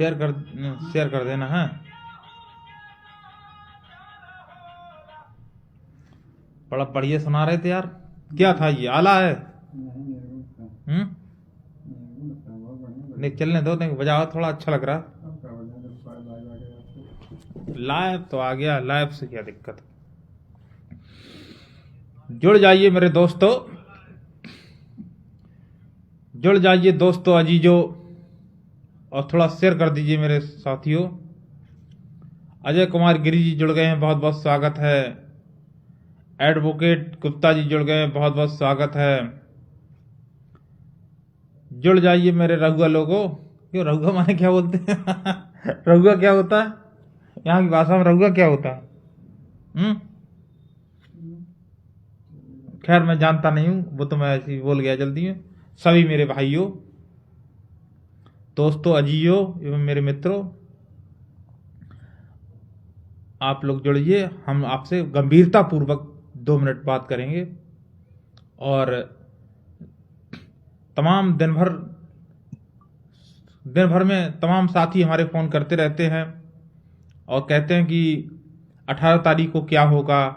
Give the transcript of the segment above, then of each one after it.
Share कर देना है। बड़ा बढ़िया सुना रहे थे यार। क्या था ये, आला है? नहीं चलने दो, नहीं बजाओ, थोड़ा अच्छा लग रहा। लाइव तो आ गया, लाइव से क्या दिक्कत। जुड़ जाइए मेरे दोस्तों, जुड़ जाइए दोस्तों अजीजों, और थोड़ा शेयर कर दीजिए मेरे साथियों। अजय कुमार गिरी जी जुड़ गए हैं, बहुत बहुत स्वागत है। एडवोकेट गुप्ता जी जुड़ गए हैं, बहुत बहुत स्वागत है। जुड़ जाइए मेरे रघुआ लोगों। क्यों रघुआ माने क्या बोलते हैं? रघुआ क्या होता है यहाँ की भाषा में? रघुआ क्या होता है? खैर मैं जानता नहीं हूं, वो तो मैं ऐसे ही बोल गया जल्दी में। सभी मेरे भाइयों, दोस्तों, अजीजों एवं मेरे मित्रों, आप लोग जुड़िए। हम आपसे गंभीरता पूर्वक 2 मिनट बात करेंगे। और तमाम दिन भर में तमाम साथी हमारे फोन करते रहते हैं और कहते हैं कि 18 तारीख को क्या होगा,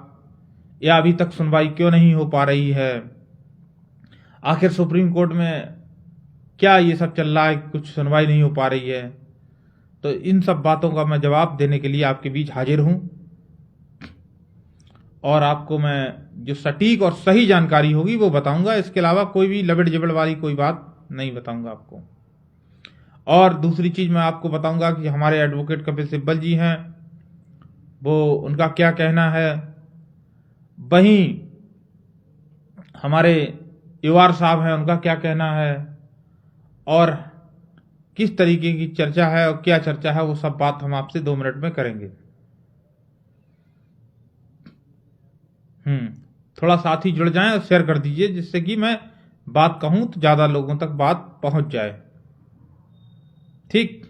या अभी तक सुनवाई क्यों नहीं हो पा रही है, आखिर सुप्रीम कोर्ट में क्या ये सब चल रहा है, कुछ सुनवाई नहीं हो पा रही है। तो इन सब बातों का मैं जवाब देने के लिए आपके बीच हाजिर हूं, और आपको मैं जो सटीक और सही जानकारी होगी वो बताऊंगा। इसके अलावा कोई भी लबड़ जबड़ वाली कोई बात नहीं बताऊंगा आपको। और दूसरी चीज मैं आपको बताऊंगा कि हमारे एडवोकेट कपिल सिब्बल जी हैं, वो उनका क्या कहना है। वहीं हमारे यूआर साहब हैं, उनका क्या कहना है, और किस तरीके की चर्चा है और क्या चर्चा है, वो सब बात हम आपसे 2 मिनट में करेंगे। थोड़ा साथ ही जुड़ जाएं और शेयर कर दीजिए, जिससे कि मैं बात कहूं तो ज्यादा लोगों तक बात पहुंच जाए। ठीक,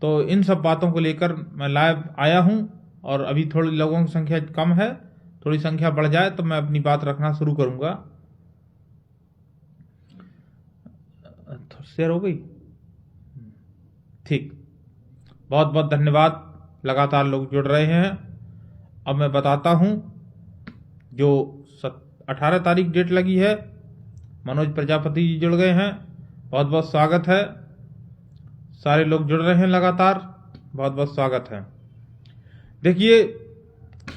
तो इन सब बातों को लेकर मैं लाइव आया हूं, और अभी थोड़ी लोगों की संख्या कम है, थोड़ी संख्या बढ़ जाए तो मैं अपनी बात रखना शुरू करूंगा। शेयर हो गई? ठीक, बहुत बहुत धन्यवाद, लगातार लोग जुड़ रहे हैं। अब मैं बताता हूं, जो 18 तारीख डेट लगी है, मनोज प्रजापति जी जुड़ गए हैं, बहुत बहुत स्वागत है। सारे लोग जुड़ रहे हैं लगातार, बहुत बहुत स्वागत है। देखिए,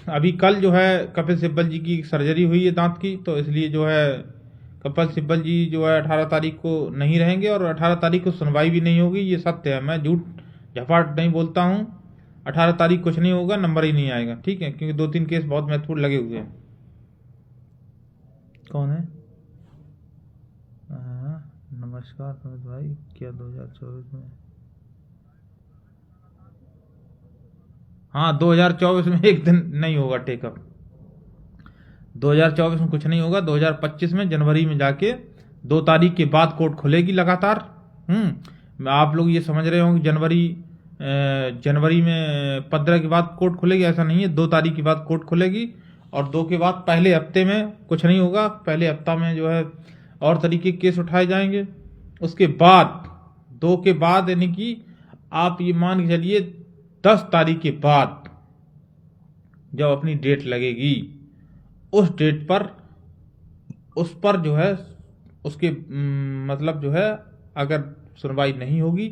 अभी कल जो है कपिल सिब्बल जी की सर्जरी हुई है दांत की, तो इसलिए जो है कपिल सिब्बल जी जो है 18 तारीख को नहीं रहेंगे, और 18 तारीख को सुनवाई भी नहीं होगी। ये सत्य है, मैं झूठ झपाट नहीं बोलता हूँ। 18 तारीख कुछ नहीं होगा, नंबर ही नहीं आएगा, ठीक है, क्योंकि 2-3 केस बहुत महत्वपूर्ण लगे हुए हैं। कौन है? नमस्कार मनोज भाई, क्या 2024 में? हाँ, 2024 में एक दिन नहीं होगा टेकअप। 2024 में कुछ नहीं होगा। 2025 में जनवरी में जाके 2 तारीख के बाद कोर्ट खुलेगी लगातार। आप लोग ये समझ रहे हो कि जनवरी में 15 के बाद कोर्ट खुलेगी, ऐसा नहीं है। 2 तारीख के बाद कोर्ट खुलेगी, और 2 के बाद पहले हफ्ते में कुछ नहीं होगा। पहले हफ्ता में जो है और तरीके के केस उठाए जाएंगे। उसके बाद 2 के बाद, यानी कि आप ये मान के चलिए 10 तारीख के बाद जब अपनी डेट लगेगी, उस डेट पर उस पर जो है उसके मतलब जो है अगर सुनवाई नहीं होगी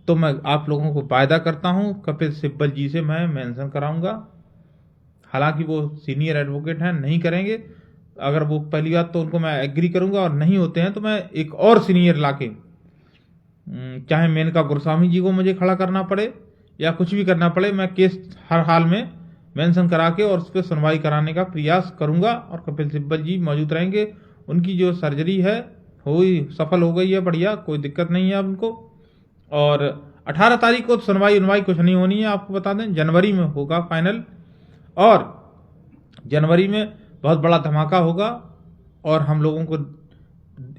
तो मैं आप लोगों को वायदा करता हूं कपिल सिब्बल जी से मैं मेंशन कराऊंगा। हालांकि वो सीनियर एडवोकेट हैं, नहीं करेंगे। अगर वो पहली बात तो उनको मैं एग्री करूंगा, और नहीं होते हैं तो मैं एक और सीनियर लाके, चाहे मेनका गुरस्वामी जी को मुझे खड़ा करना पड़े या कुछ भी करना पड़े, मैं केस हर हाल में मेंशन करा के और उस पर सुनवाई कराने का प्रयास करूंगा। और कपिल सिब्बल जी मौजूद रहेंगे। उनकी जो सर्जरी है सफल हो गई है, बढ़िया, कोई दिक्कत नहीं है उनको। और 18 तारीख को सुनवाई कुछ नहीं होनी है, आपको बता दें। जनवरी में होगा फाइनल, और जनवरी में बहुत बड़ा धमाका होगा, और हम लोगों को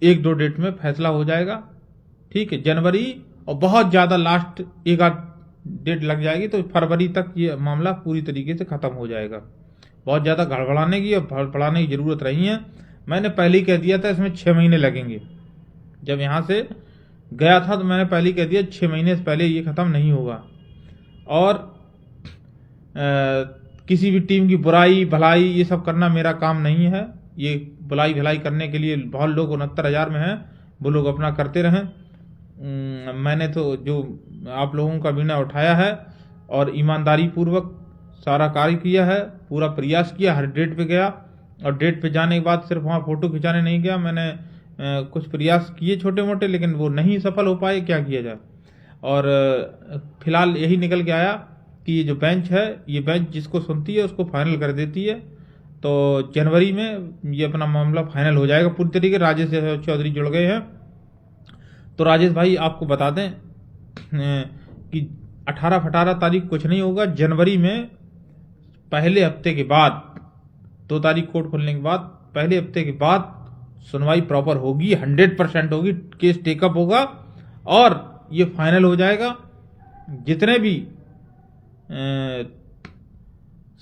1-2 डेट में फैसला हो जाएगा, ठीक है। जनवरी, और बहुत ज्यादा लास्ट 1-8 डेट लग जाएगी तो फरवरी तक ये मामला पूरी तरीके से खत्म हो जाएगा। बहुत ज्यादा गड़बड़ाने की और भड़बड़ाने की जरूरत नहीं है। मैंने पहले ही कह दिया था इसमें 6 महीने लगेंगे। जब यहाँ से गया था तो मैंने पहले ही कह दिया 6 महीने से पहले ये ख़त्म नहीं होगा। और किसी भी टीम की बुराई भलाई ये सब करना मेरा काम नहीं है। ये बुराई भलाई करने के लिए बहुत लोग 69,000 में हैं, वो लोग अपना करते रहें। मैंने तो जो आप लोगों का निर्णय उठाया है और ईमानदारी पूर्वक सारा कार्य किया है, पूरा प्रयास किया, हर डेट पे गया। और डेट पे जाने के बाद सिर्फ वहाँ फ़ोटो खिंचाने नहीं गया, मैंने कुछ प्रयास किए छोटे मोटे, लेकिन वो नहीं सफल हो पाए, क्या किया जाए। और फिलहाल यही निकल के आया कि ये जो बेंच है, ये बेंच जिसको सुनती है उसको फाइनल कर देती है। तो जनवरी में ये अपना मामला फाइनल हो जाएगा पूरी तरीके। राजेश चौधरी जुड़ गए हैं। तो राजेश भाई आपको बता दें कि 18 तारीख कुछ नहीं होगा। जनवरी में पहले हफ्ते के बाद, 2 तारीख कोर्ट खुलने के बाद पहले हफ्ते के बाद सुनवाई प्रॉपर होगी, 100% होगी, केस टेकअप होगा और ये फाइनल हो जाएगा। जितने भी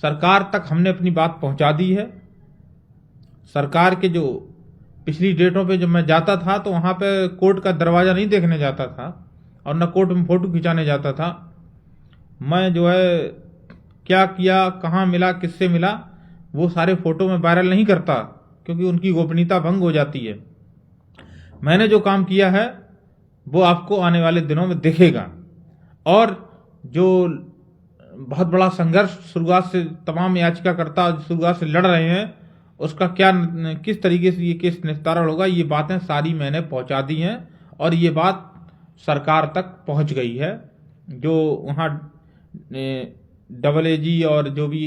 सरकार तक हमने अपनी बात पहुंचा दी है। सरकार के जो पिछली डेटों पे जब मैं जाता था तो वहां पे कोर्ट का दरवाजा नहीं देखने जाता था और न कोर्ट में फोटो खिंचाने जाता था। मैं जो है क्या किया, कहाँ मिला, किससे मिला, वो सारे फोटो में वायरल नहीं करता क्योंकि उनकी गोपनीयता भंग हो जाती है। मैंने जो काम किया है वो आपको आने वाले दिनों में दिखेगा। और जो बहुत बड़ा संघर्ष शुरुआत से तमाम याचिकाकर्ता शुरुआत से लड़ रहे हैं, उसका क्या किस तरीके से ये केस निस्तारण होगा, ये बातें सारी मैंने पहुंचा दी हैं और ये बात सरकार तक पहुंच गई है। जो वहाँ AAG और जो भी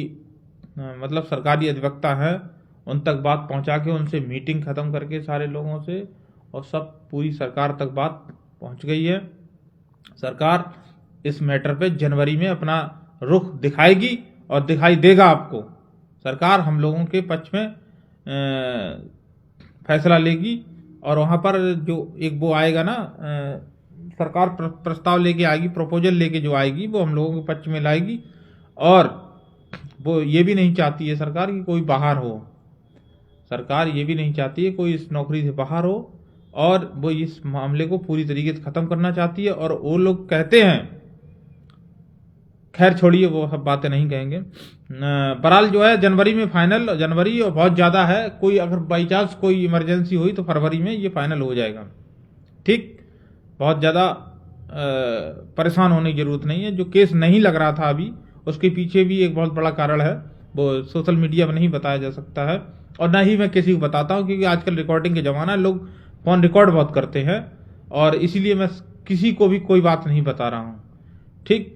मतलब सरकारी अधिवक्ता हैं उन तक बात पहुंचा के उनसे मीटिंग ख़त्म करके सारे लोगों से, और सब पूरी सरकार तक बात पहुंच गई है। सरकार इस मैटर पे जनवरी में अपना रुख दिखाएगी और दिखाई देगा आपको। सरकार हम लोगों के पक्ष में फैसला लेगी और वहाँ पर जो एक वो आएगा ना, सरकार प्रस्ताव लेके आएगी, प्रपोजल लेके जो आएगी वो हम लोगों के पक्ष में लाएगी। और वो ये भी नहीं चाहती है सरकार कि कोई बाहर हो, सरकार ये भी नहीं चाहती है कोई इस नौकरी से बाहर हो, और वो इस मामले को पूरी तरीके से ख़त्म करना चाहती है। और वो लोग कहते हैं, खैर छोड़िए वो सब बातें नहीं कहेंगे। बहरहाल जो है जनवरी में फाइनल, जनवरी और बहुत ज़्यादा है, कोई अगर बाई चांस कोई इमरजेंसी हुई तो फरवरी में ये फाइनल हो जाएगा। ठीक, बहुत ज़्यादा परेशान होने की जरूरत नहीं है। जो केस नहीं लग रहा था अभी, उसके पीछे भी एक बहुत बड़ा कारण है, वो सोशल मीडिया में नहीं बताया जा सकता है और ना ही मैं किसी को बताता हूँ, क्योंकि आजकल रिकॉर्डिंग के ज़माना है, लोग फ़ोन रिकॉर्ड बहुत करते हैं और इसीलिए मैं किसी को भी कोई बात नहीं बता रहा हूँ। ठीक,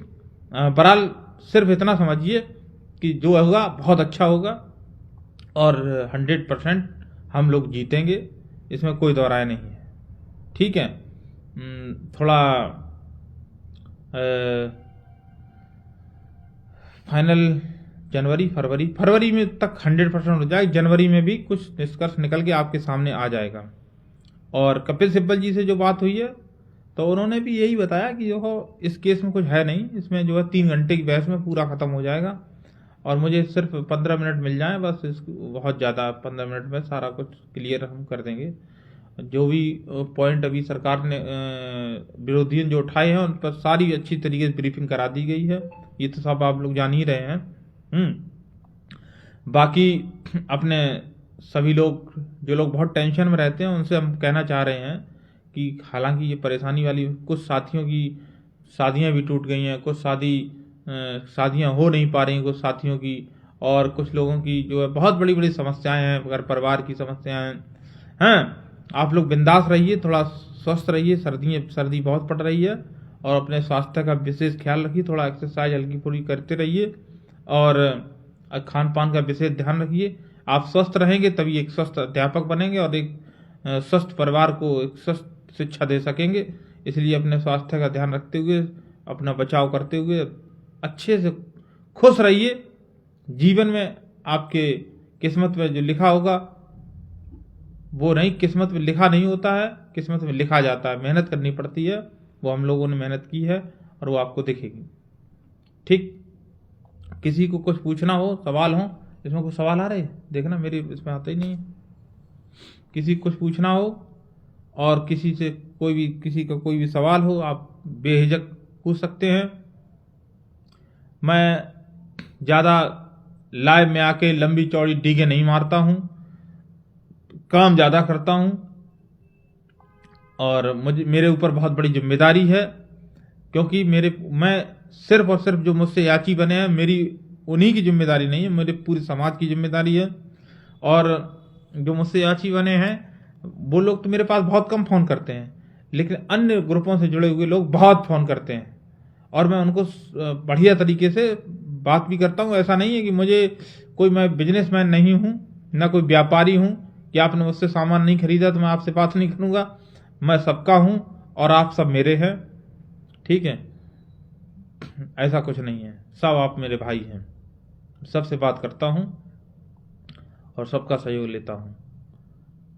बहरहाल सिर्फ इतना समझिए कि जो होगा बहुत अच्छा होगा और 100% हम लोग जीतेंगे, इसमें कोई दो राय नहीं है। ठीक है, थोड़ा फाइनल जनवरी फरवरी में तक 100% हो जाएगा। जनवरी में भी कुछ निष्कर्ष निकल के आपके सामने आ जाएगा। और कपिल सिब्बल जी से जो बात हुई है तो उन्होंने भी यही बताया कि जो इस केस में कुछ है नहीं, इसमें जो है 3 घंटे की बहस में पूरा ख़त्म हो जाएगा और मुझे सिर्फ 15 मिनट मिल जाएं बस, बहुत ज़्यादा 15 मिनट में सारा कुछ क्लियर हम कर देंगे। जो भी पॉइंट अभी सरकार ने विरोधियों जो उठाए हैं उन पर सारी अच्छी तरीके से ब्रीफिंग करा दी गई है। ये तो सब आप लोग जान ही रहे हैं। बाकी अपने सभी लोग जो लोग बहुत टेंशन में रहते हैं उनसे हम कहना चाह रहे हैं कि हालांकि ये परेशानी वाली, कुछ साथियों की शादियां भी टूट गई हैं, कुछ शादियां हो नहीं पा रही कुछ साथियों की, और कुछ लोगों की जो है बहुत बड़ी बड़ी समस्याएं हैं, घर परिवार की समस्याएं हैं। आप लोग बिंदास रहिए, थोड़ा स्वस्थ रहिए, सर्दी बहुत पड़ रही है और अपने स्वास्थ्य का विशेष ख्याल रखिए, थोड़ा एक्सरसाइज हल्की फुल्की करते रहिए और खान पान का विशेष ध्यान रखिए। आप स्वस्थ रहेंगे तभी एक स्वस्थ अध्यापक बनेंगे और एक स्वस्थ परिवार को एक स्वस्थ शिक्षा दे सकेंगे। इसलिए अपने स्वास्थ्य का ध्यान रखते हुए, अपना बचाव करते हुए अच्छे से खुश रहिए। जीवन में आपके किस्मत में जो लिखा होगा वो नहीं, किस्मत में लिखा नहीं होता है, किस्मत में लिखा जाता है। मेहनत करनी पड़ती है, वो हम लोगों ने मेहनत की है और वो आपको दिखेगी। ठीक, किसी को कुछ पूछना हो, सवाल हो, इसमें कुछ सवाल आ रहे देखना, मेरे इसमें आता ही नहीं है। किसी को कुछ पूछना हो और किसी से कोई भी किसी का कोई भी सवाल हो आप बेहिचक पूछ सकते हैं। मैं ज़्यादा लाइव में आके लंबी चौड़ी डीगे नहीं मारता हूँ, काम ज़्यादा करता हूँ और मेरे ऊपर बहुत बड़ी जिम्मेदारी है, क्योंकि मैं सिर्फ और सिर्फ जो मुझसे याची बने हैं मेरी उन्हीं की जिम्मेदारी नहीं है, मेरे पूरे समाज की जिम्मेदारी है। और जो मुझसे याची बने हैं वो लोग तो मेरे पास बहुत कम फ़ोन करते हैं, लेकिन अन्य ग्रुपों से जुड़े हुए लोग बहुत फ़ोन करते हैं और मैं उनको बढ़िया तरीके से बात भी करता हूँ। ऐसा नहीं है कि मैं बिजनेसमैन नहीं हूँ, ना कोई व्यापारी हूँ कि आपने मुझसे सामान नहीं खरीदा तो मैं आपसे बात नहीं करूँगा। मैं सबका हूँ और आप सब मेरे हैं, ठीक है। ऐसा कुछ नहीं है, सब आप मेरे भाई हैं, सबसे बात करता हूँ और सबका सहयोग लेता हूँ,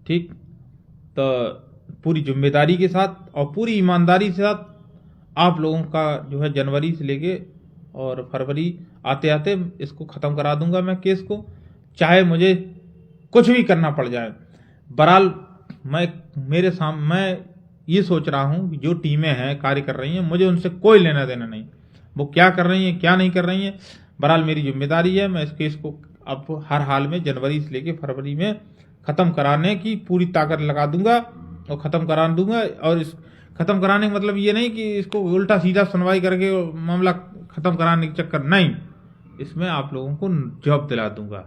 ठीक। तो पूरी जिम्मेदारी के साथ और पूरी ईमानदारी के साथ आप लोगों का जो है जनवरी से लेके और फरवरी आते आते इसको ख़त्म करा दूंगा मैं केस को, चाहे मुझे कुछ भी करना पड़ जाए। बहरहाल मैं ये सोच रहा हूँ कि जो टीमें हैं कार्य कर रही हैं मुझे उनसे कोई लेना देना नहीं, वो क्या कर रही हैं क्या नहीं कर रही हैं। बहरहाल मेरी जिम्मेदारी है, मैं इस केस को अब हर हाल में जनवरी से लेके फरवरी में ख़त्म कराने की पूरी ताकत लगा दूंगा और ख़त्म करा दूंगा। और इस ख़त्म कराने का मतलब ये नहीं कि इसको उल्टा सीधा सुनवाई करके मामला ख़त्म कराने के चक्कर नहीं, इसमें आप लोगों को जवाब दिला दूंगा,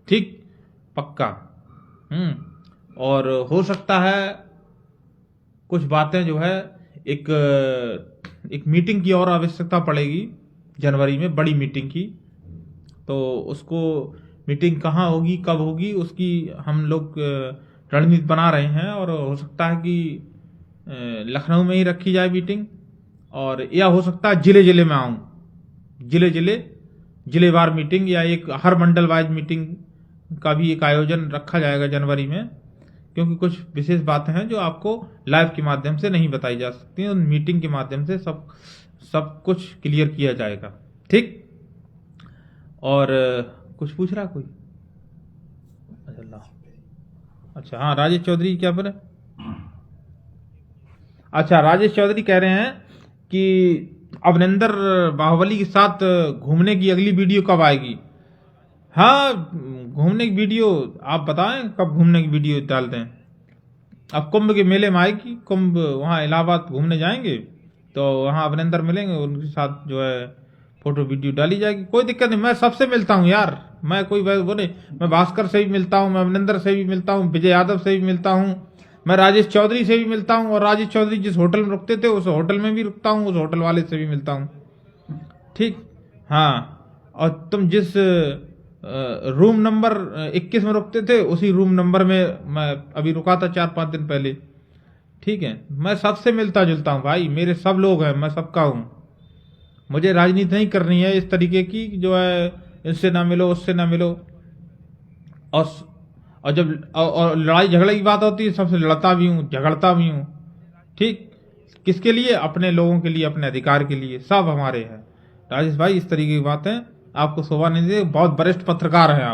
ठीक, पक्का। और हो सकता है कुछ बातें जो है एक मीटिंग की और आवश्यकता पड़ेगी जनवरी में, बड़ी मीटिंग की। तो उसको मीटिंग कहाँ होगी कब होगी उसकी हम लोग रणनीति बना रहे हैं और हो सकता है कि लखनऊ में ही रखी जाए मीटिंग, और या हो सकता है जिले जिले में आऊँ, जिलेवार मीटिंग या एक हर मंडल वाइज मीटिंग का भी एक आयोजन रखा जाएगा जनवरी में, क्योंकि कुछ विशेष बातें हैं जो आपको लाइव के माध्यम से नहीं बताई जा सकती हैं, उन मीटिंग के माध्यम से सब कुछ क्लियर किया जाएगा, ठीक। और कुछ पूछ रहा कोई? अच्छा हाँ, राजेश चौधरी क्या बोले? अच्छा, राजेश चौधरी कह रहे हैं कि अवनिंदर बाहुबली के साथ घूमने की अगली वीडियो कब आएगी। हाँ, घूमने की वीडियो आप बताएं कब घूमने की वीडियो डालते हैं। अब कुंभ के मेले में आएगी, कुंभ वहाँ इलाहाबाद घूमने जाएंगे तो वहाँ अवनिंदर मिलेंगे, उनके साथ जो है फोटो वीडियो डाली जाएगी, कोई दिक्कत नहीं। मैं सबसे मिलता हूँ यार, मैं कोई वो नहीं, मैं भास्कर से भी मिलता हूँ, मैं अवनिंदर से भी मिलता हूँ, विजय यादव से भी मिलता हूँ, मैं राजेश चौधरी से भी मिलता हूँ, और राजेश चौधरी जिस होटल में रुकते थे उस होटल में भी रुकता हूँ, उस होटल वाले से भी मिलता हूँ, ठीक। हाँ, और तुम जिस रूम नंबर 21 में रुकते थे उसी रूम नंबर में मैं अभी रुका था 4-5 दिन पहले, ठीक है। मैं सबसे मिलता जुलता हूँ भाई, मेरे सब लोग हैं, मैं सबका हूँ। मुझे राजनीति नहीं करनी है इस तरीके की जो है इससे ना मिलो उससे ना मिलो, और जब और लड़ाई झगड़े की बात होती है सबसे लड़ता भी हूँ झगड़ता भी हूँ, ठीक। किसके लिए? अपने लोगों के लिए, अपने अधिकार के लिए, सब हमारे हैं। राजेश भाई इस तरीके की बात है, आपको शोभा नहीं दे, बहुत वरिष्ठ पत्रकार हैं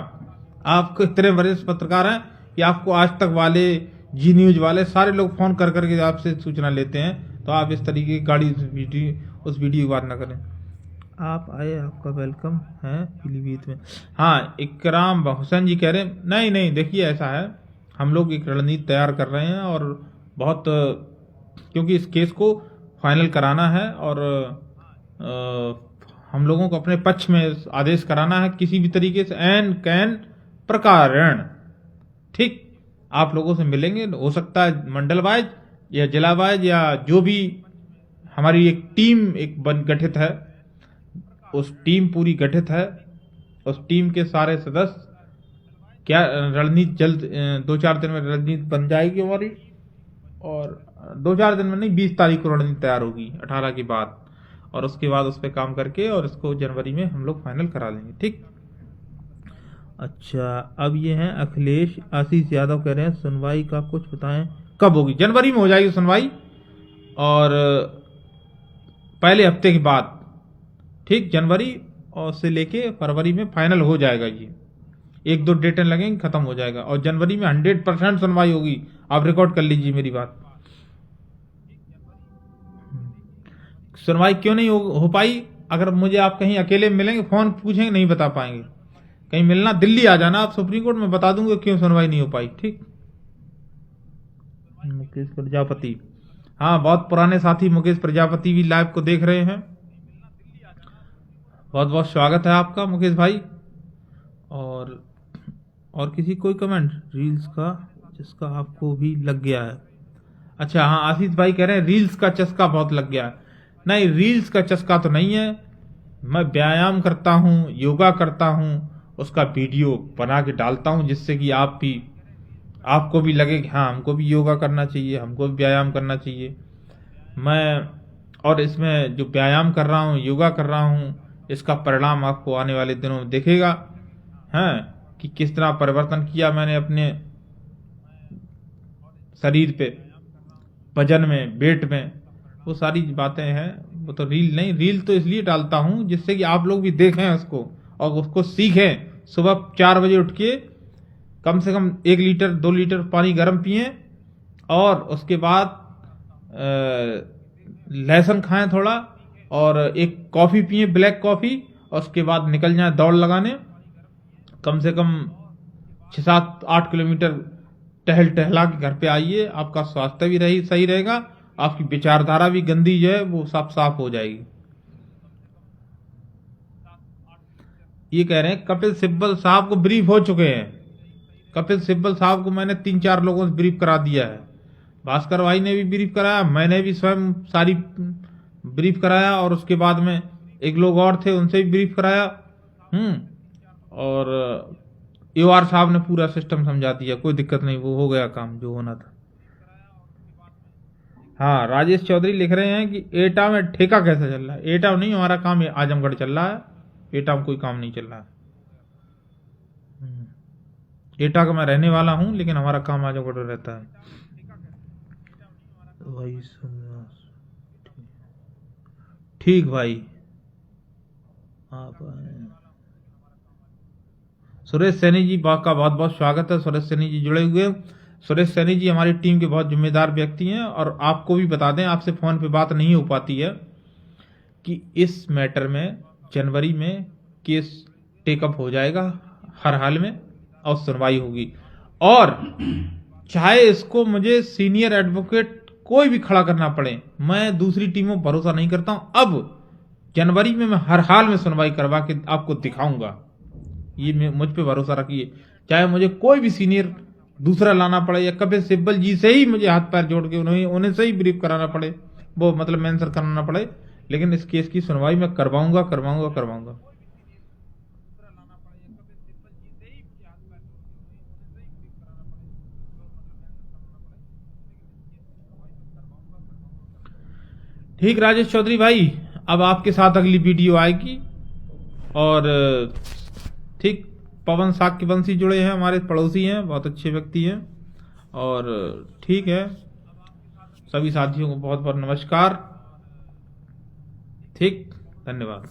आपको इतने वरिष्ठ पत्रकार हैं कि आपको आज तक वाले, जी न्यूज वाले सारे लोग फोन कर करके आपसे सूचना लेते हैं, तो आप इस तरीके की गाड़ी उस वीडियो की बात ना करें। आप आए, आपका वेलकम है पीलीभीत में। हाँ, इकराम हुसैन जी कह रहे हैं नहीं देखिए ऐसा है, हम लोग एक रणनीति तैयार कर रहे हैं और बहुत, क्योंकि इस केस को फाइनल कराना है और हम लोगों को अपने पक्ष में आदेश कराना है किसी भी तरीके से, एन कैन प्रकारण, ठीक। आप लोगों से मिलेंगे, हो सकता है मंडल वाइज या जिला वाइज या जो भी, हमारी एक टीम गठित है, उस टीम पूरी गठित है, उस टीम के सारे सदस्य, क्या रणनीति जल्द 2-4 दिन में रणनीति बन जाएगी हमारी, और 2-4 दिन में नहीं, 20 तारीख को रणनीति तैयार होगी 18 के बाद, और उसके बाद उस पर काम करके और इसको जनवरी में हम लोग फाइनल करा लेंगे, ठीक। अच्छा, अब ये हैं अखिलेश आशीष यादव कह रहे हैं सुनवाई का कुछ बताएं, कब होगी? जनवरी में हो जाएगी सुनवाई, और पहले हफ्ते के बाद, ठीक। जनवरी और से लेके फरवरी में फाइनल हो जाएगा, ये 1-2 डेटें लगेंगी, खत्म हो जाएगा, और जनवरी में 100% सुनवाई होगी। आप रिकॉर्ड कर लीजिए मेरी बात, सुनवाई क्यों नहीं हो पाई? अगर मुझे आप कहीं अकेले मिलेंगे, फोन पूछेंगे, नहीं बता पाएंगे। कहीं मिलना, दिल्ली आ जाना आप सुप्रीम कोर्ट में, बता दूंगा क्यों सुनवाई नहीं हो पाई। ठीक। मुकेश प्रजापति, हाँ, बहुत पुराने साथी मुकेश प्रजापति भी लाइव को देख रहे हैं। बहुत बहुत स्वागत है आपका मुकेश भाई। और किसी कोई कमेंट रील्स का जिसका आपको भी लग गया है? अच्छा, हाँ, आशीष भाई कह रहे हैं रील्स का चस्का बहुत लग गया है। नहीं, रील्स का चस्का तो नहीं है। मैं व्यायाम करता हूँ, योगा करता हूँ, उसका वीडियो बना के डालता हूँ, जिससे कि आपको भी लगे कि हाँ, हमको भी योगा करना चाहिए, हमको भी व्यायाम करना चाहिए। और इसमें जो व्यायाम कर रहा हूँ, योगा कर रहा हूँ, इसका परिणाम आपको आने वाले दिनों में दिखेगा, हैं, कि किस तरह परिवर्तन किया मैंने अपने शरीर पे, वजन में, वेट में। वो सारी बातें हैं। वो तो रील नहीं, रील तो इसलिए डालता हूँ जिससे कि आप लोग भी देखें उसको और उसको सीखें। सुबह 4 बजे उठ के कम से कम 1 लीटर 2 लीटर पानी गर्म पिएं, और उसके बाद लहसुन खाएं थोड़ा, और एक कॉफ़ी पिएं, ब्लैक कॉफ़ी, और उसके बाद निकल जाएं दौड़ लगाने। कम से कम 6-7-8 किलोमीटर टहला के घर पे आइए। आपका स्वास्थ्य भी सही रहेगा, आपकी विचारधारा भी गंदी जो है वो साफ हो जाएगी। ये कह रहे हैं कपिल सिब्बल साहब को ब्रीफ हो चुके हैं। कपिल सिब्बल साहब को मैंने 3-4 लोगों से ब्रीफ करा दिया है। भास्कर भाई ने भी ब्रीफ कराया, मैंने भी स्वयं सारी ब्रीफ कराया, और उसके बाद में एक लोग और थे, उनसे भी ब्रीफ कराया। और EOR साहब ने पूरा सिस्टम समझा दिया, कोई दिक्कत नहीं, वो हो गया काम जो होना था। हाँ, राजेश चौधरी लिख रहे हैं कि एटा में ठेका कैसे चल रहा है? एटा में नहीं, हमारा काम आजमगढ़ चल रहा है, एटा में कोई काम नहीं चल रहा है। एटा का मैं रहने वाला हूं, लेकिन हमारा काम आजमगढ़ में रहता है। भाई ठीक भाई, आप सुरेश सैनी जी का बहुत बहुत स्वागत है। सुरेश सैनी जी जुड़े हुए। सुरेश सैनी जी हमारी टीम के बहुत जिम्मेदार व्यक्ति हैं, और आपको भी बता दें, आपसे फोन पे बात नहीं हो पाती है, कि इस मैटर में जनवरी में केस टेकअप हो जाएगा हर हाल में, और सुनवाई होगी। और चाहे इसको मुझे सीनियर एडवोकेट कोई भी खड़ा करना पड़े, मैं दूसरी टीमों पर भरोसा नहीं करता हूं। अब जनवरी में मैं हर हाल में सुनवाई करवा के आपको दिखाऊंगा, ये मुझ पे भरोसा रखिए। चाहे मुझे कोई भी सीनियर दूसरा लाना पड़े, या कपिल सिब्बल जी से ही मुझे हाथ पैर जोड़ के उन्हें से ही ब्रीफ कराना पड़े, वो मतलब मेंशन कराना पड़े, लेकिन इस केस की सुनवाई मैं करवाऊंगा। ठीक राजेश चौधरी भाई, अब आपके साथ अगली वीडियो आएगी। और ठीक, पवन साक्यवंशी जुड़े हैं, हमारे पड़ोसी हैं, बहुत अच्छे व्यक्ति हैं। और ठीक है, सभी साथियों को बहुत बहुत नमस्कार। ठीक, धन्यवाद।